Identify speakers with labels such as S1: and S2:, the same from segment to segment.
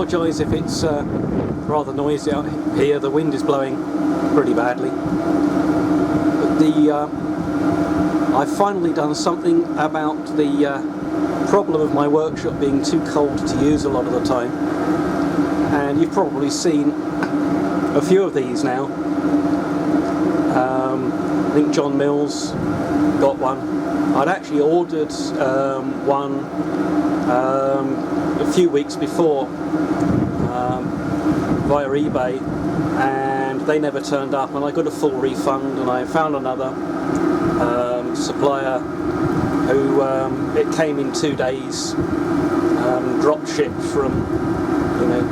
S1: apologise if it's rather noisy out here. The wind is blowing pretty badly. But I've finally done something about the problem of my workshop being too cold to use a lot of the time. And you've probably seen a few of these now. I think John Mills got one. I'd actually ordered one a few weeks before via eBay, and they never turned up, and I got a full refund, and I found another supplier who it came in 2 days, drop shipped from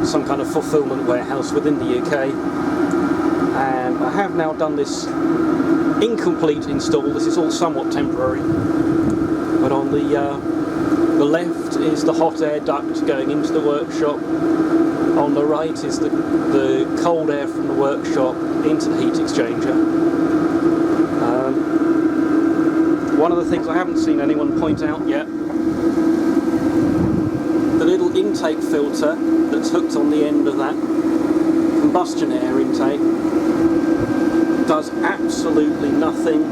S1: some kind of fulfillment warehouse within the UK. And I have now done this incomplete install. This is all somewhat temporary, but on the left is the hot air duct going into the workshop. On the right is the cold air from the workshop into the heat exchanger. One of the things I haven't seen anyone point out yet, the little intake filter that's hooked on the end of that combustion air intake does absolutely nothing.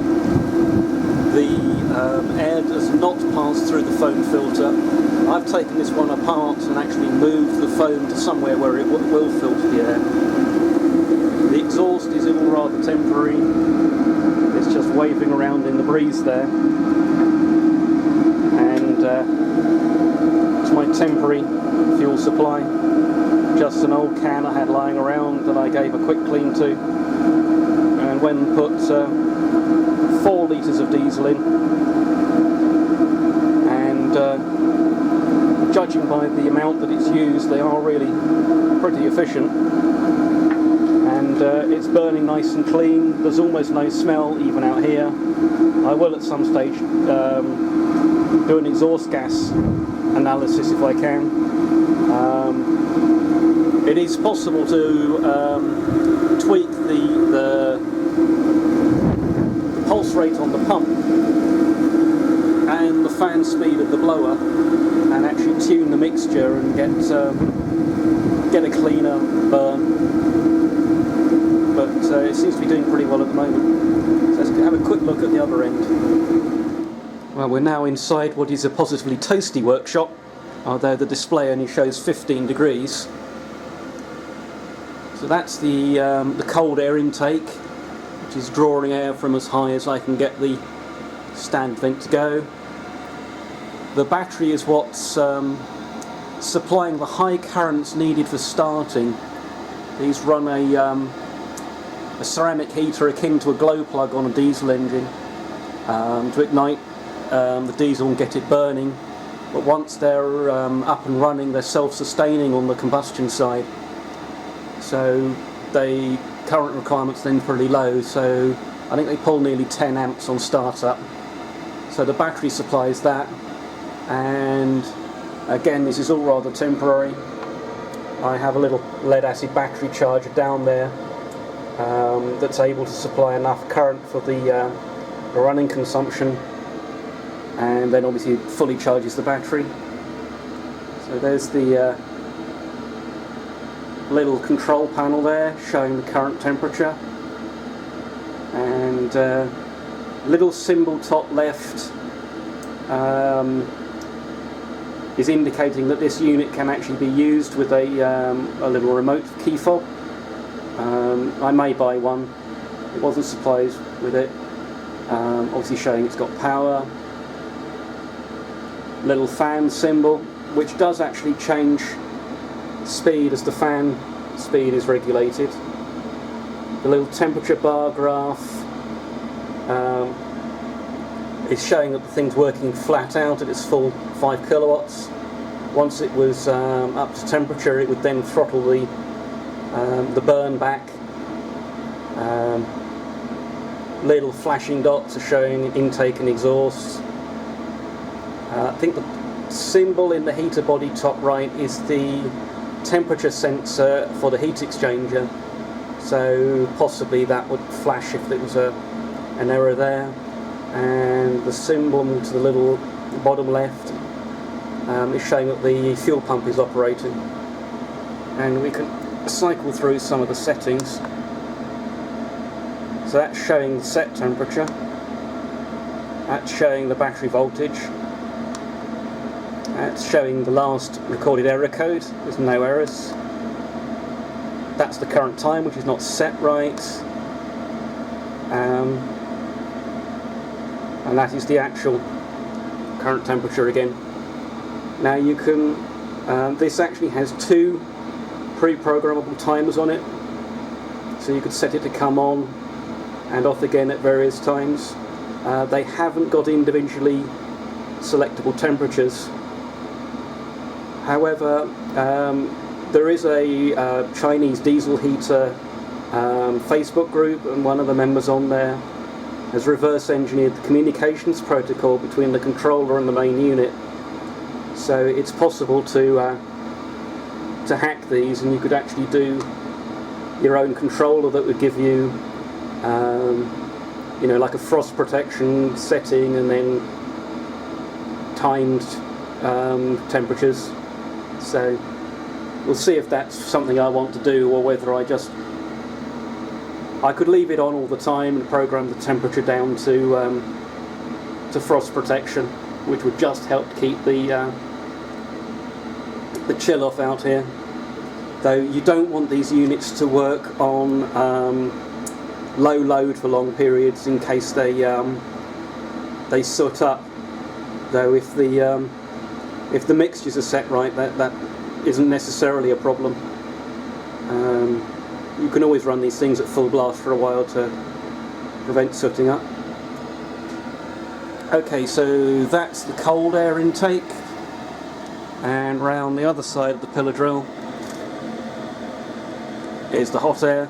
S1: The air does not pass through the foam filter. I've taken this one apart and actually moved the foam to somewhere where it will filter the air. The exhaust is all rather temporary. It's just waving around in the breeze there. And it's my temporary fuel supply. Just an old can I had lying around that I gave a quick clean to. And when put 4 litres of diesel in, and judging by the amount that it's used, they are really pretty efficient, and it's burning nice and clean. There's almost no smell even out here. I will at some stage do an exhaust gas analysis if I can. It is possible to tweak the pulse rate on the pump and the fan speed of the blower, and actually tune the mixture and get a cleaner burn. But it seems to be doing pretty well at the moment. So let's have a quick look at the other end. Well, we're now inside what is a positively toasty workshop, although the display only shows 15 degrees. So that's the cold air intake, which is drawing air from as high as I can get the stand vent to go. The battery is what's supplying the high currents needed for starting. These run a ceramic heater akin to a glow plug on a diesel engine to ignite the diesel and get it burning. But once they're up and running, they're self-sustaining on the combustion side. So the current requirement's then pretty low, so I think they pull nearly 10 amps on startup. So the battery supplies that, and again, this is all rather temporary. I have a little lead acid battery charger down there that's able to supply enough current for the running consumption, and then obviously it fully charges the battery. So there's the little control panel there showing the current temperature, and little symbol top left is indicating that this unit can actually be used with a little remote key fob. I may buy one. It wasn't supplied with it. Obviously showing it's got power. Little fan symbol, which does actually change speed as the fan speed is regulated. The little temperature bar graph is showing that the thing's working flat out at its full 5 kilowatts. Once it was up to temperature, it would then throttle the burn back. Little flashing dots are showing intake and exhaust. I think the symbol in the heater body top right is the temperature sensor for the heat exchanger, so possibly that would flash if there was an error there. And the symbol to the little bottom left is showing that the fuel pump is operating. and we can cycle through some of the settings. So that's showing the set temperature, that's showing the battery voltage, that's showing the last recorded error code, there's no errors. That's the current time, which is not set right, and that is the actual current temperature again. Now you can, this actually has two pre-programmable timers on it, so you could set it to come on and off again at various times. They haven't got individually selectable temperatures. However, there is a Chinese diesel heater Facebook group, and one of the members on there has reverse engineered the communications protocol between the controller and the main unit. So it's possible to hack these, and you could actually do your own controller that would give you, you know, like a frost protection setting, and then timed temperatures. So we'll see if that's something I want to do, or whether I could leave it on all the time and program the temperature down to frost protection, which would just help keep the chill off out here. Though you don't want these units to work on low load for long periods, in case they soot up. Though if the mixtures are set right, that isn't necessarily a problem. You can always run these things at full blast for a while to prevent sooting up. Okay, so that's the cold air intake, and round the other side of the pillar drill is the hot air,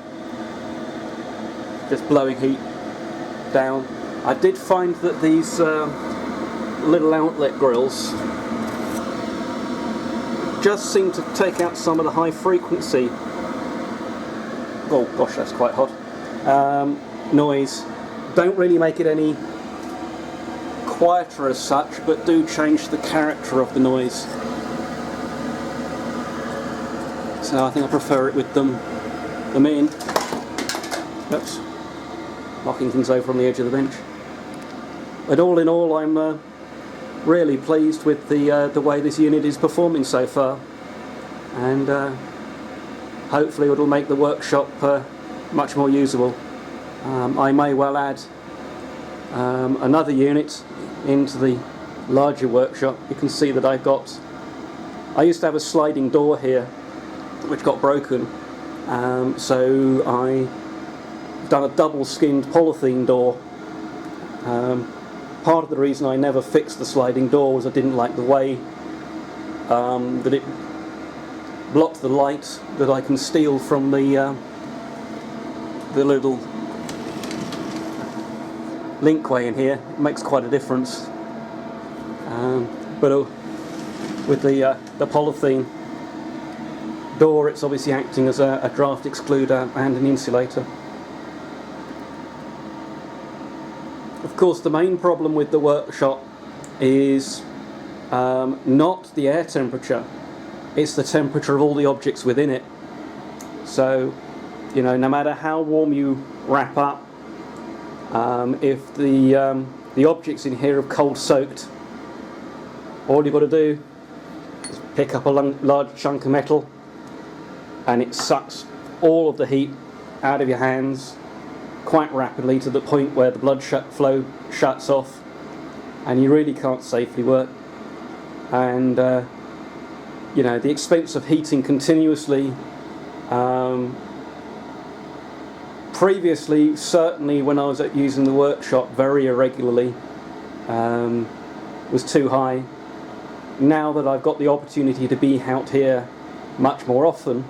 S1: just blowing heat down. I did find that these little outlet grills just seem to take out some of the high frequency, oh gosh, that's quite hot, noise. Don't really make it any quieter as such, but do change the character of the noise. So I think I prefer it with them in. Oops, knocking things over on the edge of the bench. But all in all, I'm really pleased with the way this unit is performing so far, and hopefully it'll make the workshop much more usable. I may well add another unit into the larger workshop. You can see that I used to have a sliding door here which got broken, so I've done a double skinned polythene door. Part of the reason I never fixed the sliding door was I didn't like the way that it blocked the light that I can steal from the little linkway in here. It makes quite a difference. But with the polythene door, it's obviously acting as a draft excluder and an insulator. Of course, the main problem with the workshop is not the air temperature, it's the temperature of all the objects within it. So, you know, no matter how warm you wrap up, if the objects in here are cold soaked, all you've got to do is pick up a large chunk of metal, and it sucks all of the heat out of your hands quite rapidly, to the point where the blood flow shuts off and you really can't safely work. And you know, the expense of heating continuously, previously, certainly when I was using the workshop very irregularly, was too high. Now that I've got the opportunity to be out here much more often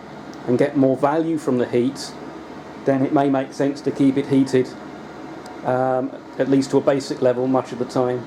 S1: and get more value from the heat, then it may make sense to keep it heated, at least to a basic level, much of the time.